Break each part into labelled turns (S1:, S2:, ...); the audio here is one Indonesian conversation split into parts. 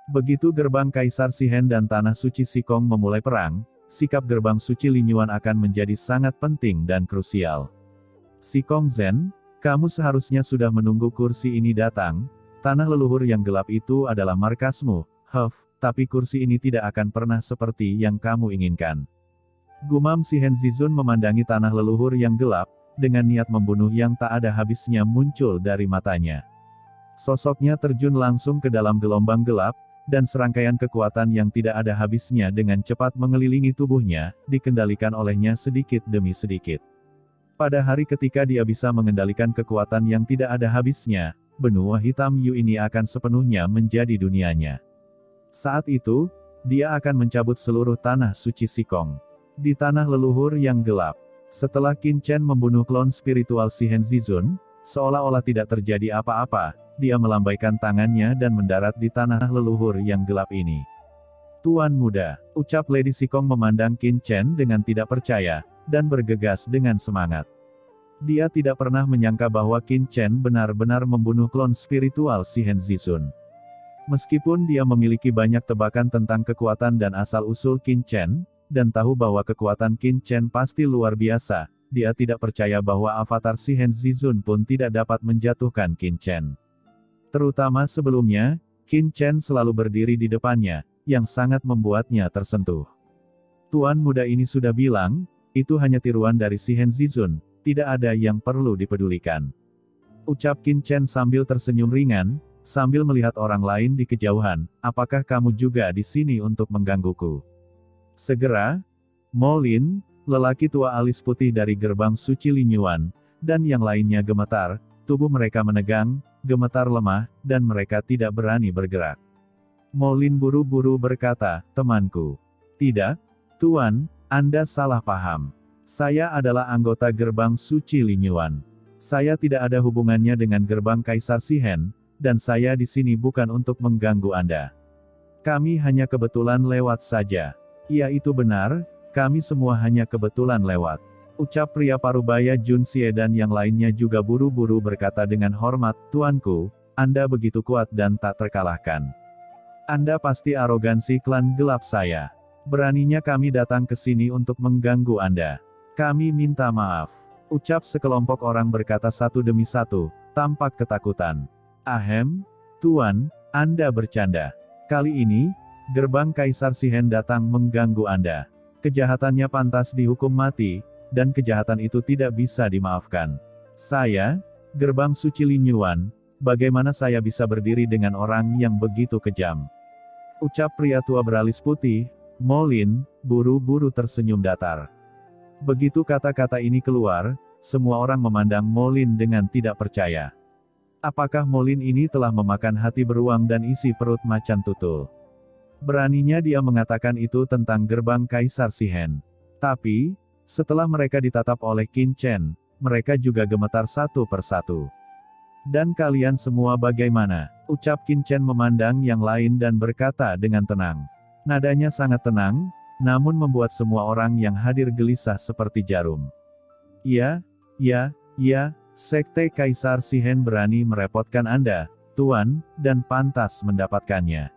S1: Begitu gerbang Kaisar Sihen dan Tanah Suci Sikong memulai perang, sikap gerbang suci Linyuan akan menjadi sangat penting dan krusial. Sikong Zhen, kamu seharusnya sudah menunggu kursi ini datang. Tanah leluhur yang gelap itu adalah markasmu, tapi kursi ini tidak akan pernah seperti yang kamu inginkan. Gumam Sihen Zizun memandangi tanah leluhur yang gelap, dengan niat membunuh yang tak ada habisnya muncul dari matanya. Sosoknya terjun langsung ke dalam gelombang gelap, dan serangkaian kekuatan yang tidak ada habisnya dengan cepat mengelilingi tubuhnya, dikendalikan olehnya sedikit demi sedikit. Pada hari ketika dia bisa mengendalikan kekuatan yang tidak ada habisnya, benua hitam Yu ini akan sepenuhnya menjadi dunianya. Saat itu, dia akan mencabut seluruh tanah suci Sikong. Di tanah leluhur yang gelap, setelah Qin Chen membunuh klon spiritual Sihen Zizun, seolah-olah tidak terjadi apa-apa, dia melambaikan tangannya dan mendarat di tanah leluhur yang gelap ini. Tuan muda, ucap Lady Sikong memandang Qin Chen dengan tidak percaya, dan bergegas dengan semangat. Dia tidak pernah menyangka bahwa Qin Chen benar-benar membunuh klon spiritual Sihen Zizun. Meskipun dia memiliki banyak tebakan tentang kekuatan dan asal-usul Qin Chen, dan tahu bahwa kekuatan Qin Chen pasti luar biasa, dia tidak percaya bahwa avatar Sihen Zizun pun tidak dapat menjatuhkan Qin Chen. Terutama sebelumnya, Qin Chen selalu berdiri di depannya, yang sangat membuatnya tersentuh. Tuan muda ini sudah bilang, itu hanya tiruan dari Sihen Zizun, tidak ada yang perlu dipedulikan. Ucap Qin Chen sambil tersenyum ringan, sambil melihat orang lain di kejauhan, apakah kamu juga di sini untuk menggangguku? Segera, Mo Lin, lelaki tua alis putih dari gerbang suci Linyuan, dan yang lainnya gemetar, tubuh mereka menegang, gemetar lemah, dan mereka tidak berani bergerak. Mo Lin buru-buru berkata, temanku. Tidak, Tuan, Anda salah paham. Saya adalah anggota gerbang suci Linyuan. Saya tidak ada hubungannya dengan gerbang Kaisar Sihen, dan saya di sini bukan untuk mengganggu Anda. Kami hanya kebetulan lewat saja. Ya itu benar, kami semua hanya kebetulan lewat. Ucap pria parubaya Jun Xie dan yang lainnya juga buru-buru berkata dengan hormat, Tuanku, Anda begitu kuat dan tak terkalahkan. Anda pasti arogansi klan gelap saya. Beraninya kami datang ke sini untuk mengganggu Anda. Kami minta maaf. Ucap sekelompok orang berkata satu demi satu, tampak ketakutan. Ahem, Tuan, Anda bercanda. Kali ini, gerbang Kaisar Sihen datang mengganggu Anda. Kejahatannya pantas dihukum mati, dan kejahatan itu tidak bisa dimaafkan. Saya, gerbang suci Linyuan, bagaimana saya bisa berdiri dengan orang yang begitu kejam? Ucap pria tua beralis putih, Mo Lin, buru-buru tersenyum datar. Begitu kata-kata ini keluar, semua orang memandang Mo Lin dengan tidak percaya. Apakah Mo Lin ini telah memakan hati beruang dan isi perut macan tutul? Beraninya dia mengatakan itu tentang gerbang Kaisar Sihen. Tapi, setelah mereka ditatap oleh Qin Chen, mereka juga gemetar satu persatu. Dan kalian semua bagaimana? Ucap Qin Chen memandang yang lain dan berkata dengan tenang. Nadanya sangat tenang, namun membuat semua orang yang hadir gelisah seperti jarum. Ya, Sekte Kaisar Sihen berani merepotkan Anda, Tuan, dan pantas mendapatkannya.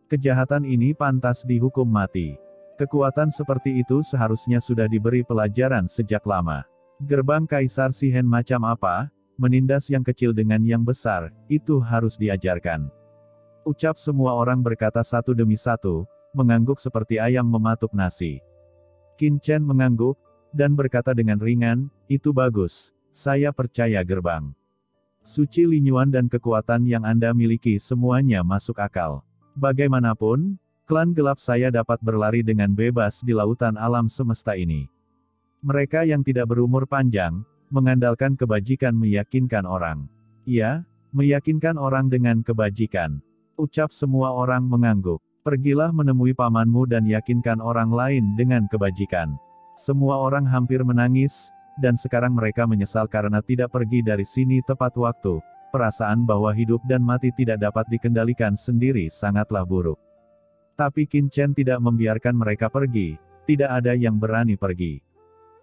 S1: Kejahatan ini pantas dihukum mati. Kekuatan seperti itu seharusnya sudah diberi pelajaran sejak lama. Gerbang Kaisar Sihen macam apa? Menindas yang kecil dengan yang besar, itu harus diajarkan. Ucap semua orang berkata satu demi satu, mengangguk seperti ayam mematuk nasi. Qin Chen mengangguk, dan berkata dengan ringan, itu bagus, saya percaya gerbang suci Linyuan dan kekuatan yang Anda miliki semuanya masuk akal. Bagaimanapun, klan gelap saya dapat berlari dengan bebas di lautan alam semesta ini. Mereka yang tidak berumur panjang, mengandalkan kebajikan meyakinkan orang. Ya, meyakinkan orang dengan kebajikan. Ucap semua orang mengangguk. Pergilah menemui pamanmu dan yakinkan orang lain dengan kebajikan. Semua orang hampir menangis, dan sekarang mereka menyesal karena tidak pergi dari sini tepat waktu. Perasaan bahwa hidup dan mati tidak dapat dikendalikan sendiri sangatlah buruk. Tapi Qin Chen tidak membiarkan mereka pergi, tidak ada yang berani pergi.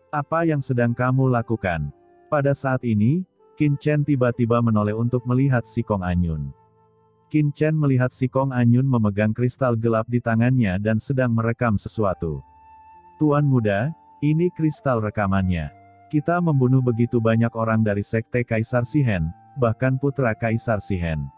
S1: Apa yang sedang kamu lakukan? Pada saat ini, Qin Chen tiba-tiba menoleh untuk melihat Sikong Anyun. Qin Chen melihat si Kong Anyun memegang kristal gelap di tangannya dan sedang merekam sesuatu. Tuan muda, ini kristal rekamannya. Kita membunuh begitu banyak orang dari sekte Kaisar Shihen, bahkan putra Kaisar Shihen.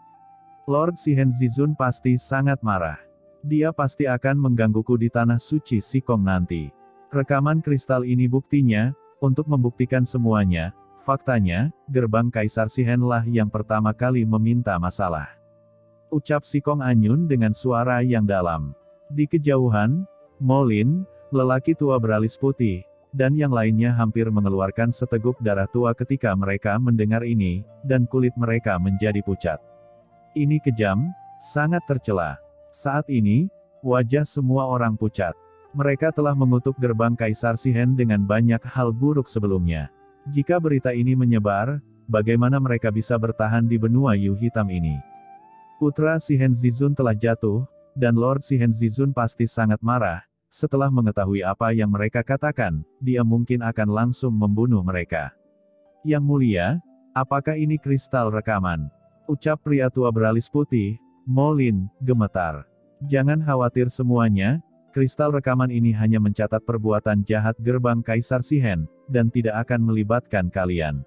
S1: Lord Shihen Zizun pasti sangat marah. Dia pasti akan menggangguku di tanah suci Sikong nanti. Rekaman kristal ini buktinya, untuk membuktikan semuanya, faktanya, gerbang Kaisar Shihen lah yang pertama kali meminta masalah. Ucap si Kong Anyun dengan suara yang dalam. Di kejauhan, Molin, lelaki tua beralis putih, dan yang lainnya hampir mengeluarkan seteguk darah tua ketika mereka mendengar ini, dan kulit mereka menjadi pucat. Ini kejam, sangat tercela. Saat ini, wajah semua orang pucat. Mereka telah mengutuk gerbang Kaisar Shihen dengan banyak hal buruk sebelumnya. Jika berita ini menyebar, bagaimana mereka bisa bertahan di benua Yu hitam ini? Putra Shihen Zizun telah jatuh, dan Lord Shihen Zizun pasti sangat marah. Setelah mengetahui apa yang mereka katakan, dia mungkin akan langsung membunuh mereka. Yang mulia, apakah ini kristal rekaman? Ucap pria tua beralis putih. Molin gemetar. Jangan khawatir semuanya, kristal rekaman ini hanya mencatat perbuatan jahat gerbang Kaisar Shihen, dan tidak akan melibatkan kalian.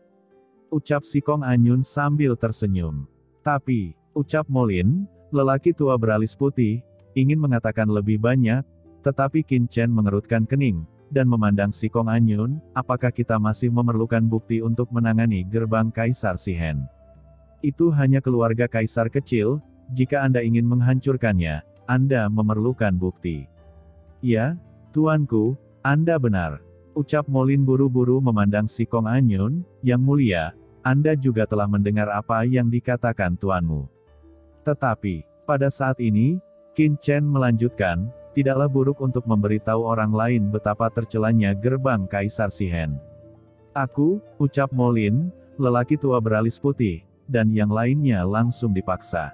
S1: Ucap si Kong Anyun sambil tersenyum. Tapi, ucap Molin, lelaki tua beralis putih, ingin mengatakan lebih banyak, tetapi Qin Chen mengerutkan kening, dan memandang si Kong Anyun, apakah kita masih memerlukan bukti untuk menangani gerbang Kaisar Shihen? Itu hanya keluarga kaisar kecil, jika Anda ingin menghancurkannya, Anda memerlukan bukti. Ya, tuanku, Anda benar. Ucap Molin buru-buru memandang si Kong Anyun, yang mulia, Anda juga telah mendengar apa yang dikatakan tuanmu. Tetapi, pada saat ini, Qin Chen melanjutkan, tidaklah buruk untuk memberitahu orang lain betapa tercelanya gerbang Kaisar Shihen. Aku, ucap Molin, lelaki tua beralis putih, dan yang lainnya langsung dipaksa.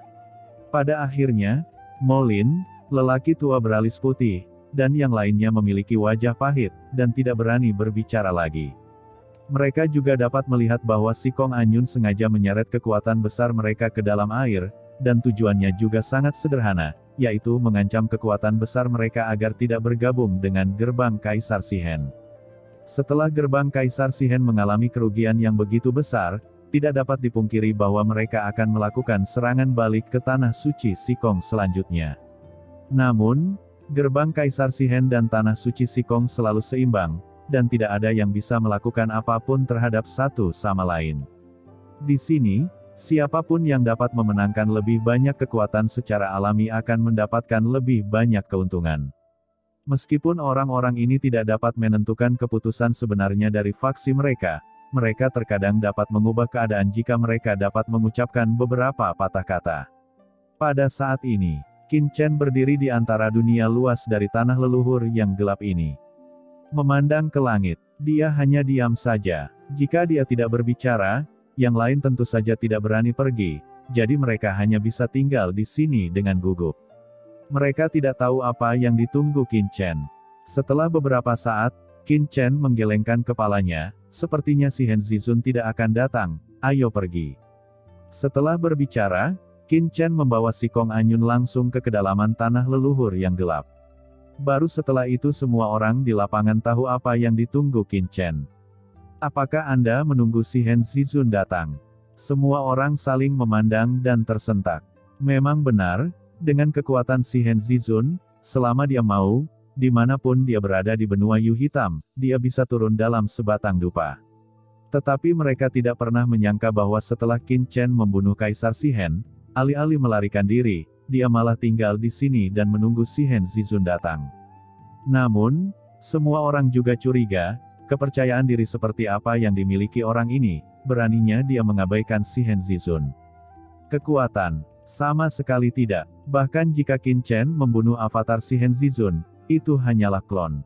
S1: Pada akhirnya, Molin, lelaki tua beralis putih, dan yang lainnya memiliki wajah pahit, dan tidak berani berbicara lagi. Mereka juga dapat melihat bahwa si Kong Anyun sengaja menyeret kekuatan besar mereka ke dalam air, dan tujuannya juga sangat sederhana, yaitu mengancam kekuatan besar mereka agar tidak bergabung dengan gerbang Kaisar Shihen. Setelah gerbang Kaisar Shihen mengalami kerugian yang begitu besar, tidak dapat dipungkiri bahwa mereka akan melakukan serangan balik ke tanah suci Sikong selanjutnya. Namun, gerbang Kaisar Shihen dan tanah suci Sikong selalu seimbang, dan tidak ada yang bisa melakukan apapun terhadap satu sama lain. Di sini, siapapun yang dapat memenangkan lebih banyak kekuatan secara alami akan mendapatkan lebih banyak keuntungan. Meskipun orang-orang ini tidak dapat menentukan keputusan sebenarnya dari faksi mereka, mereka terkadang dapat mengubah keadaan jika mereka dapat mengucapkan beberapa patah kata. Pada saat ini, Qin Chen berdiri di antara dunia luas dari tanah leluhur yang gelap ini. Memandang ke langit, dia hanya diam saja. Jika dia tidak berbicara, yang lain tentu saja tidak berani pergi, jadi mereka hanya bisa tinggal di sini dengan gugup. Mereka tidak tahu apa yang ditunggu Qin Chen. Setelah beberapa saat, Qin Chen menggelengkan kepalanya, sepertinya Shihen Zizun tidak akan datang, ayo pergi. Setelah berbicara, Qin Chen membawa si Kong Anyun langsung ke kedalaman tanah leluhur yang gelap. Baru setelah itu semua orang di lapangan tahu apa yang ditunggu Qin Chen. Apakah Anda menunggu Shihen Zizun datang? Semua orang saling memandang dan tersentak. Memang benar, dengan kekuatan Shihen Zizun, selama dia mau, dimanapun dia berada di benua Yu hitam, dia bisa turun dalam sebatang dupa. Tetapi mereka tidak pernah menyangka bahwa setelah Qin Chen membunuh Kaisar Shihen, alih-alih melarikan diri, dia malah tinggal di sini dan menunggu Shihen Zizun datang. Namun, semua orang juga curiga, kepercayaan diri seperti apa yang dimiliki orang ini, beraninya dia mengabaikan Shihen Zizun. Kekuatan, sama sekali tidak. Bahkan jika Qin Chen membunuh avatar Shihen Zizun, itu hanyalah klon.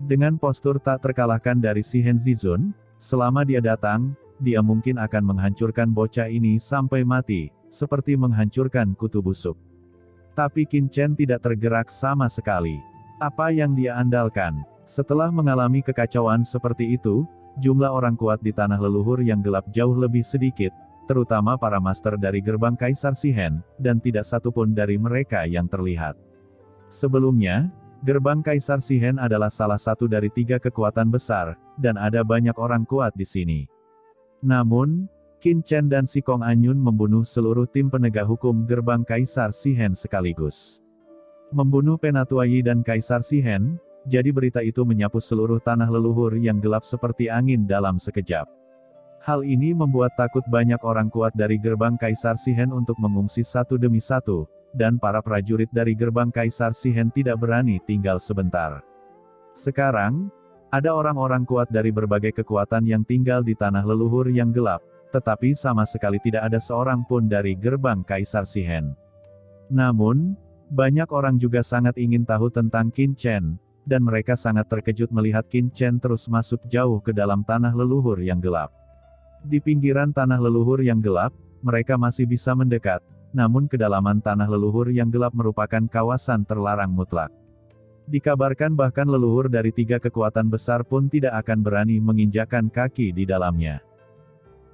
S1: Dengan postur tak terkalahkan dari Shihen Zizun, selama dia datang, dia mungkin akan menghancurkan bocah ini sampai mati, seperti menghancurkan kutu busuk. Tapi Qin Chen tidak tergerak sama sekali. Apa yang dia andalkan? Setelah mengalami kekacauan seperti itu, jumlah orang kuat di tanah leluhur yang gelap jauh lebih sedikit, terutama para master dari gerbang Kaisar Shihen, dan tidak satupun dari mereka yang terlihat. Sebelumnya, gerbang Kaisar Shihen adalah salah satu dari 3 kekuatan besar, dan ada banyak orang kuat di sini. Namun, Qin Chen dan Si Kong Anyun membunuh seluruh tim penegak hukum gerbang Kaisar Shihen sekaligus. Membunuh Penatua Yi dan Kaisar Shihen, jadi berita itu menyapu seluruh tanah leluhur yang gelap seperti angin dalam sekejap. Hal ini membuat takut banyak orang kuat dari gerbang Kaisar Shihen untuk mengungsi satu demi satu, dan para prajurit dari gerbang Kaisar Shihen tidak berani tinggal sebentar. Sekarang, ada orang-orang kuat dari berbagai kekuatan yang tinggal di tanah leluhur yang gelap, tetapi sama sekali tidak ada seorang pun dari gerbang Kaisar Shihen. Namun, banyak orang juga sangat ingin tahu tentang Qin Chen, dan mereka sangat terkejut melihat Qin Chen terus masuk jauh ke dalam tanah leluhur yang gelap. Di pinggiran tanah leluhur yang gelap, mereka masih bisa mendekat, namun kedalaman tanah leluhur yang gelap merupakan kawasan terlarang mutlak. Dikabarkan bahkan leluhur dari 3 kekuatan besar pun tidak akan berani menginjakkan kaki di dalamnya.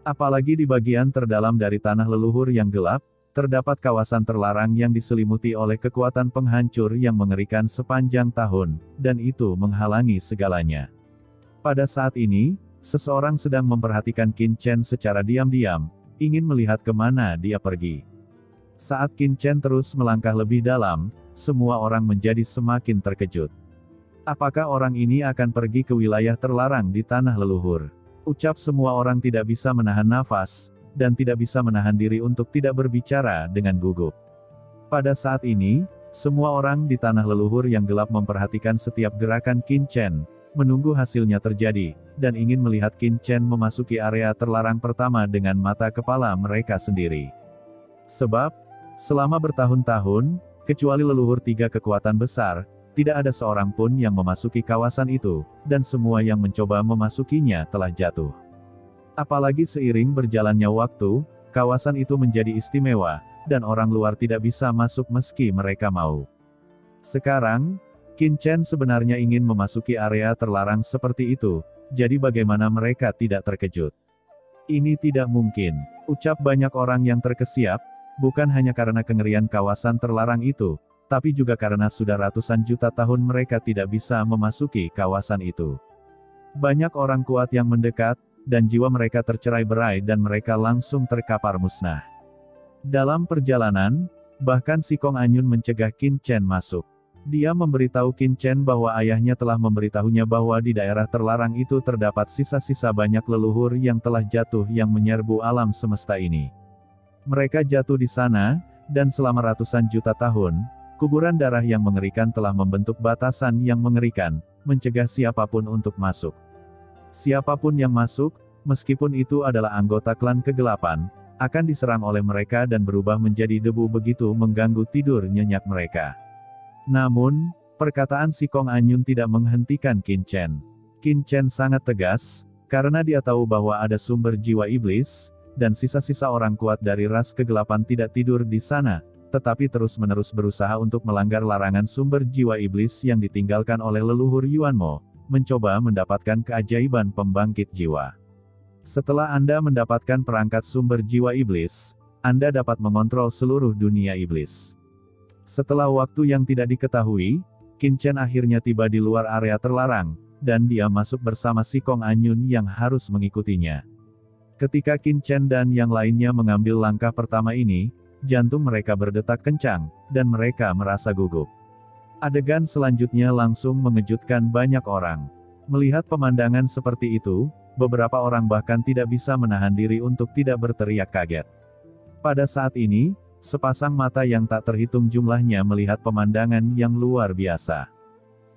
S1: Apalagi di bagian terdalam dari tanah leluhur yang gelap, terdapat kawasan terlarang yang diselimuti oleh kekuatan penghancur yang mengerikan sepanjang tahun, dan itu menghalangi segalanya. Pada saat ini, seseorang sedang memperhatikan Qin Chen secara diam-diam, ingin melihat kemana dia pergi. Saat Qin Chen terus melangkah lebih dalam, semua orang menjadi semakin terkejut. Apakah orang ini akan pergi ke wilayah terlarang di tanah leluhur? Ucap semua orang tidak bisa menahan nafas, dan tidak bisa menahan diri untuk tidak berbicara dengan gugup. Pada saat ini, semua orang di tanah leluhur yang gelap memperhatikan setiap gerakan Qin Chen, menunggu hasilnya terjadi, dan ingin melihat Qin Chen memasuki area terlarang pertama dengan mata kepala mereka sendiri. Sebab, selama bertahun-tahun, kecuali leluhur 3 kekuatan besar, tidak ada seorang pun yang memasuki kawasan itu, dan semua yang mencoba memasukinya telah jatuh. Apalagi seiring berjalannya waktu, kawasan itu menjadi istimewa, dan orang luar tidak bisa masuk meski mereka mau. Sekarang, Qin Chen sebenarnya ingin memasuki area terlarang seperti itu, jadi bagaimana mereka tidak terkejut? Ini tidak mungkin, ucap banyak orang yang terkesiap, bukan hanya karena kengerian kawasan terlarang itu, tapi juga karena sudah ratusan juta tahun mereka tidak bisa memasuki kawasan itu. Banyak orang kuat yang mendekat, dan jiwa mereka tercerai-berai dan mereka langsung terkapar musnah. Dalam perjalanan, bahkan Si Kong Anyun mencegah Qin Chen masuk. Dia memberitahu Qin Chen bahwa ayahnya telah memberitahunya bahwa di daerah terlarang itu terdapat sisa-sisa banyak leluhur yang telah jatuh yang menyerbu alam semesta ini. Mereka jatuh di sana, dan selama ratusan juta tahun, kuburan darah yang mengerikan telah membentuk batasan yang mengerikan, mencegah siapapun untuk masuk. Siapapun yang masuk, meskipun itu adalah anggota klan kegelapan, akan diserang oleh mereka dan berubah menjadi debu begitu mengganggu tidur nyenyak mereka. Namun, perkataan Si Kong Anyun tidak menghentikan Qin Chen. Qin Chen sangat tegas, karena dia tahu bahwa ada sumber jiwa iblis, dan sisa-sisa orang kuat dari ras kegelapan tidak tidur di sana, tetapi terus-menerus berusaha untuk melanggar larangan sumber jiwa iblis yang ditinggalkan oleh leluhur Yuanmo, mencoba mendapatkan keajaiban pembangkit jiwa. Setelah Anda mendapatkan perangkat sumber jiwa iblis, Anda dapat mengontrol seluruh dunia iblis. Setelah waktu yang tidak diketahui, Qin Chen akhirnya tiba di luar area terlarang, dan dia masuk bersama Si Kong Anyun yang harus mengikutinya. Ketika Qin Chen dan yang lainnya mengambil langkah pertama ini, jantung mereka berdetak kencang, dan mereka merasa gugup. Adegan selanjutnya langsung mengejutkan banyak orang. Melihat pemandangan seperti itu, beberapa orang bahkan tidak bisa menahan diri untuk tidak berteriak kaget. Pada saat ini, sepasang mata yang tak terhitung jumlahnya melihat pemandangan yang luar biasa.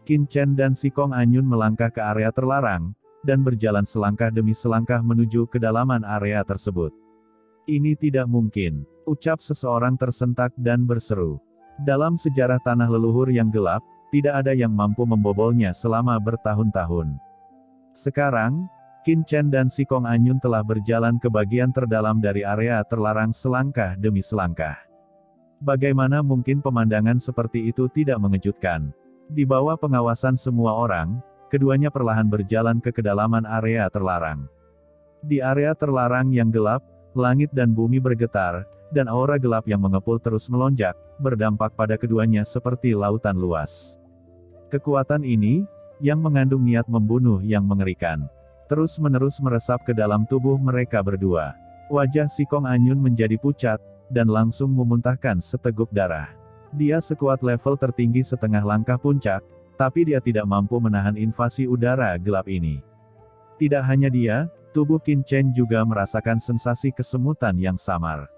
S1: Qin Chen dan Si Kong Anyun melangkah ke area terlarang, dan berjalan selangkah demi selangkah menuju kedalaman area tersebut. Ini tidak mungkin, ucap seseorang tersentak dan berseru. Dalam sejarah tanah leluhur yang gelap, tidak ada yang mampu membobolnya selama bertahun-tahun. Sekarang, Qin Chen dan Si Kong Anyun telah berjalan ke bagian terdalam dari area terlarang selangkah demi selangkah. Bagaimana mungkin pemandangan seperti itu tidak mengejutkan? Di bawah pengawasan semua orang, keduanya perlahan berjalan ke kedalaman area terlarang. Di area terlarang yang gelap, langit dan bumi bergetar, dan aura gelap yang mengepul terus melonjak, berdampak pada keduanya seperti lautan luas. Kekuatan ini, yang mengandung niat membunuh yang mengerikan, terus-menerus meresap ke dalam tubuh mereka berdua. Wajah Si Kong Anyun menjadi pucat, dan langsung memuntahkan seteguk darah. Dia sekuat level tertinggi setengah langkah puncak, tapi dia tidak mampu menahan invasi udara gelap ini. Tidak hanya dia, tubuh Qin Chen juga merasakan sensasi kesemutan yang samar.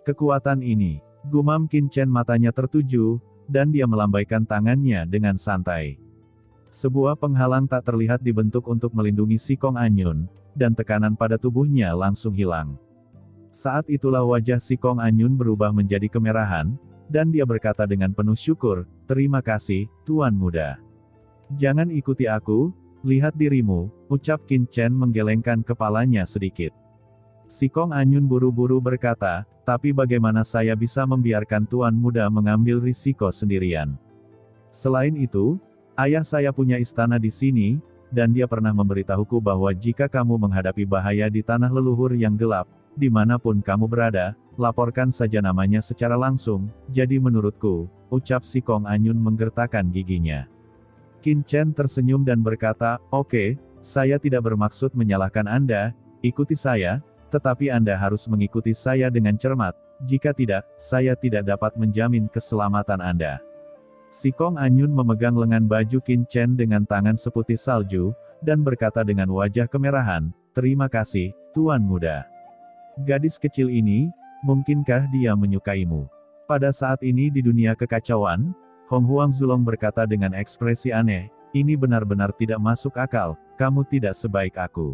S1: Kekuatan ini, gumam Qin Chen, matanya tertuju, dan dia melambaikan tangannya dengan santai. Sebuah penghalang tak terlihat dibentuk untuk melindungi Si Kong Anyun, dan tekanan pada tubuhnya langsung hilang. Saat itulah wajah Si Kong Anyun berubah menjadi kemerahan, dan dia berkata dengan penuh syukur, "Terima kasih, Tuan Muda. Jangan ikuti aku, lihat dirimu," ucap Qin Chen menggelengkan kepalanya sedikit. Si Kong Anyun buru-buru berkata, "Tapi bagaimana saya bisa membiarkan Tuan Muda mengambil risiko sendirian? Selain itu, ayah saya punya istana di sini, dan dia pernah memberitahuku bahwa jika kamu menghadapi bahaya di tanah leluhur yang gelap, dimanapun kamu berada, laporkan saja namanya secara langsung, jadi menurutku," ucap Si Kong Anyun menggertakkan giginya. Qin Chen tersenyum dan berkata, "Oke, saya tidak bermaksud menyalahkan Anda, ikuti saya, tetapi Anda harus mengikuti saya dengan cermat, jika tidak, saya tidak dapat menjamin keselamatan Anda." Si Kong Anyun memegang lengan baju Qin Chen dengan tangan seputih salju, dan berkata dengan wajah kemerahan, "Terima kasih, Tuan Muda. Gadis kecil ini, mungkinkah dia menyukaimu?" Pada saat ini di dunia kekacauan, Hong Huang Zulong berkata dengan ekspresi aneh, "Ini benar-benar tidak masuk akal, kamu tidak sebaik aku.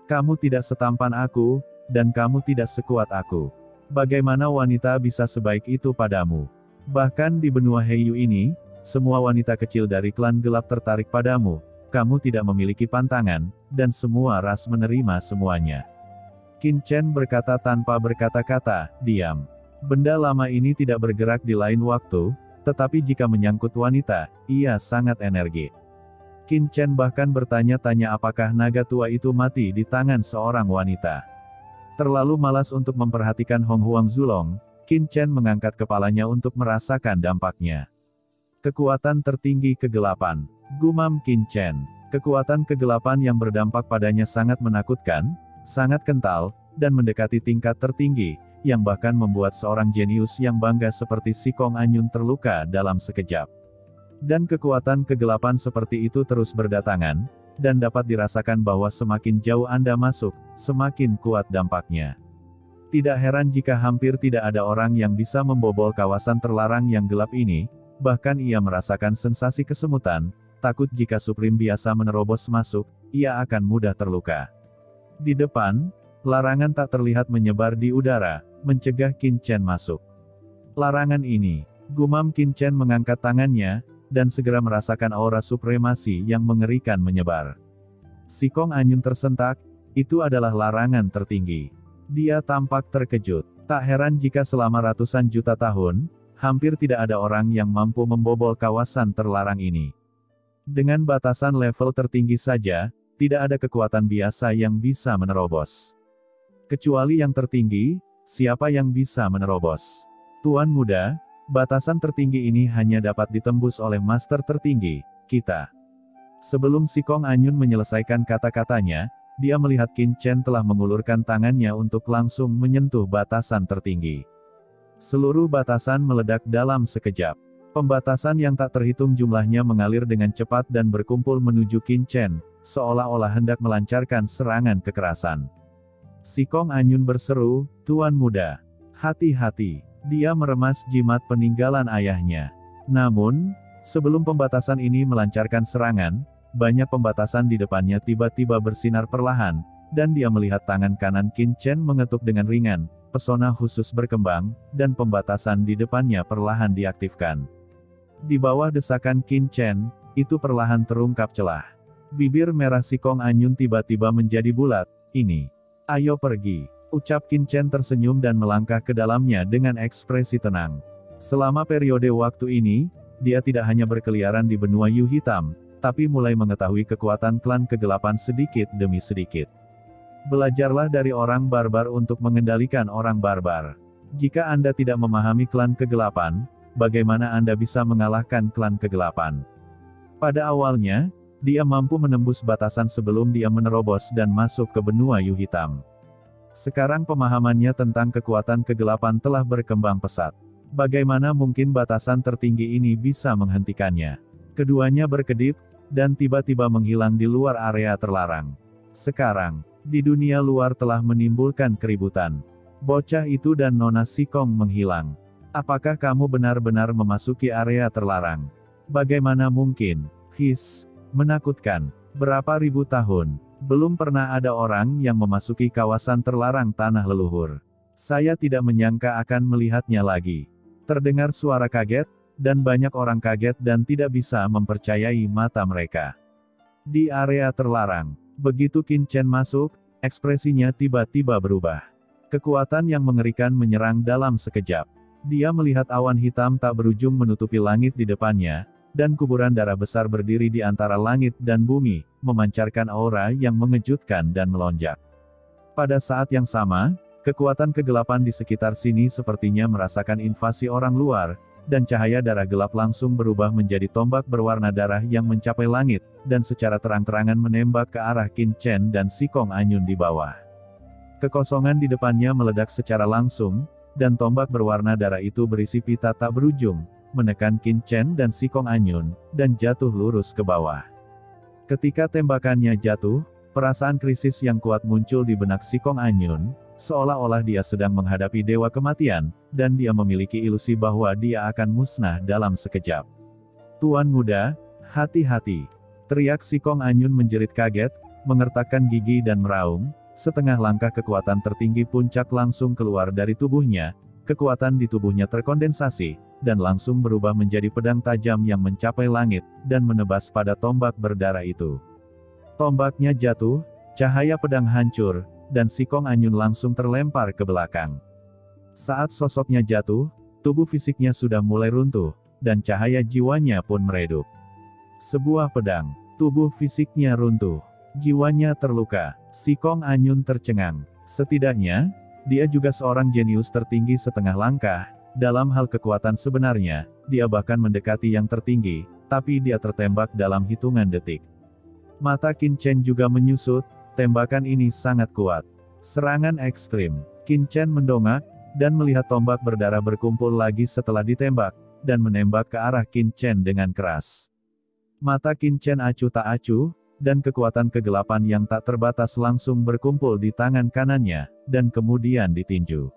S1: Kamu tidak setampan aku, dan kamu tidak sekuat aku. Bagaimana wanita bisa sebaik itu padamu? Bahkan di benua Heiyu ini, semua wanita kecil dari klan gelap tertarik padamu, kamu tidak memiliki pantangan, dan semua ras menerima semuanya." Qin Chen berkata tanpa berkata-kata, "Diam. Benda lama ini tidak bergerak di lain waktu, tetapi jika menyangkut wanita, ia sangat energik." Qin Chen bahkan bertanya-tanya apakah naga tua itu mati di tangan seorang wanita. Terlalu malas untuk memperhatikan Hong Huang Zulong, Qin Chen mengangkat kepalanya untuk merasakan dampaknya. Kekuatan tertinggi kegelapan. Gumam Qin Chen. Kekuatan kegelapan yang berdampak padanya sangat menakutkan, sangat kental, dan mendekati tingkat tertinggi, yang bahkan membuat seorang jenius yang bangga seperti Si Kong Anyun terluka dalam sekejap. Dan kekuatan kegelapan seperti itu terus berdatangan, dan dapat dirasakan bahwa semakin jauh Anda masuk, semakin kuat dampaknya. Tidak heran jika hampir tidak ada orang yang bisa membobol kawasan terlarang yang gelap ini, bahkan ia merasakan sensasi kesemutan, takut jika Supreme biasa menerobos masuk, ia akan mudah terluka. Di depan, larangan tak terlihat menyebar di udara, mencegah Qin Chen masuk. Larangan ini, gumam Qin Chen mengangkat tangannya, dan segera merasakan aura supremasi yang mengerikan menyebar. Si Kong Anyun tersentak, itu adalah larangan tertinggi. Dia tampak terkejut. Tak heran jika selama ratusan juta tahun, hampir tidak ada orang yang mampu membobol kawasan terlarang ini. Dengan batasan level tertinggi saja, tidak ada kekuatan biasa yang bisa menerobos. Kecuali yang tertinggi, siapa yang bisa menerobos? Tuan Muda, batasan tertinggi ini hanya dapat ditembus oleh master tertinggi, kita. Sebelum Si Kong Anyun menyelesaikan kata-katanya, dia melihat Qin Chen telah mengulurkan tangannya untuk langsung menyentuh batasan tertinggi. Seluruh batasan meledak dalam sekejap. Pembatasan yang tak terhitung jumlahnya mengalir dengan cepat dan berkumpul menuju Qin Chen, seolah-olah hendak melancarkan serangan kekerasan. Si Kong Anyun berseru, "Tuan Muda, hati-hati." Dia meremas jimat peninggalan ayahnya. Namun, sebelum pembatasan ini melancarkan serangan, banyak pembatasan di depannya tiba-tiba bersinar perlahan, dan dia melihat tangan kanan Qin Chen mengetuk dengan ringan, pesona khusus berkembang, dan pembatasan di depannya perlahan diaktifkan. Di bawah desakan Qin Chen, itu perlahan terungkap celah. Bibir merah Si Kong Anyun tiba-tiba menjadi bulat. "Ini. Ayo pergi," ucap Qin Chen tersenyum dan melangkah ke dalamnya dengan ekspresi tenang. Selama periode waktu ini, dia tidak hanya berkeliaran di benua Yu Hitam, tapi mulai mengetahui kekuatan klan kegelapan sedikit demi sedikit. Belajarlah dari orang barbar untuk mengendalikan orang barbar. Jika Anda tidak memahami klan kegelapan, bagaimana Anda bisa mengalahkan klan kegelapan? Pada awalnya, dia mampu menembus batasan sebelum dia menerobos dan masuk ke benua Yu Hitam. Sekarang pemahamannya tentang kekuatan kegelapan telah berkembang pesat. Bagaimana mungkin batasan tertinggi ini bisa menghentikannya? Keduanya berkedip, dan tiba-tiba menghilang di luar area terlarang. Sekarang, di dunia luar telah menimbulkan keributan. Bocah itu dan Nona Sikong menghilang. Apakah kamu benar-benar memasuki area terlarang? Bagaimana mungkin? His, menakutkan. Berapa ribu tahun, belum pernah ada orang yang memasuki kawasan terlarang tanah leluhur. Saya tidak menyangka akan melihatnya lagi. Terdengar suara kaget, dan banyak orang kaget dan tidak bisa mempercayai mata mereka. Di area terlarang, begitu Qin Chen masuk, ekspresinya tiba-tiba berubah. Kekuatan yang mengerikan menyerang dalam sekejap. Dia melihat awan hitam tak berujung menutupi langit di depannya, dan kuburan darah besar berdiri di antara langit dan bumi, memancarkan aura yang mengejutkan dan melonjak. Pada saat yang sama, kekuatan kegelapan di sekitar sini sepertinya merasakan invasi orang luar, dan cahaya darah gelap langsung berubah menjadi tombak berwarna darah yang mencapai langit, dan secara terang-terangan menembak ke arah Qin Chen dan Sikong Anyun di bawah. Kekosongan di depannya meledak secara langsung, dan tombak berwarna darah itu berisi pita tak berujung, menekan Qin Chen dan Sikong Anyun, dan jatuh lurus ke bawah. Ketika tembakannya jatuh, perasaan krisis yang kuat muncul di benak Sikong Anyun, seolah-olah dia sedang menghadapi dewa kematian, dan dia memiliki ilusi bahwa dia akan musnah dalam sekejap. "Tuan muda, hati-hati!" Teriak Sikong Anyun menjerit kaget, mengertakkan gigi dan meraung. Setengah langkah kekuatan tertinggi puncak langsung keluar dari tubuhnya, kekuatan di tubuhnya terkondensasi, dan langsung berubah menjadi pedang tajam yang mencapai langit, dan menebas pada tombak berdarah itu. Tombaknya jatuh, cahaya pedang hancur, dan Sikong Anyun langsung terlempar ke belakang. Saat sosoknya jatuh, tubuh fisiknya sudah mulai runtuh, dan cahaya jiwanya pun meredup. Sebuah pedang, tubuh fisiknya runtuh, jiwanya terluka. Sikong Anyun tercengang. Setidaknya, dia juga seorang jenius tertinggi setengah langkah. Dalam hal kekuatan sebenarnya, dia bahkan mendekati yang tertinggi, tapi dia tertembak dalam hitungan detik. Mata Qin Chen juga menyusut. Tembakan ini sangat kuat. Serangan ekstrim. Qin Chen mendongak, dan melihat tombak berdarah berkumpul lagi setelah ditembak, dan menembak ke arah Qin Chen dengan keras. Mata Qin Chen acuh tak acuh, dan kekuatan kegelapan yang tak terbatas langsung berkumpul di tangan kanannya, dan kemudian ditinju.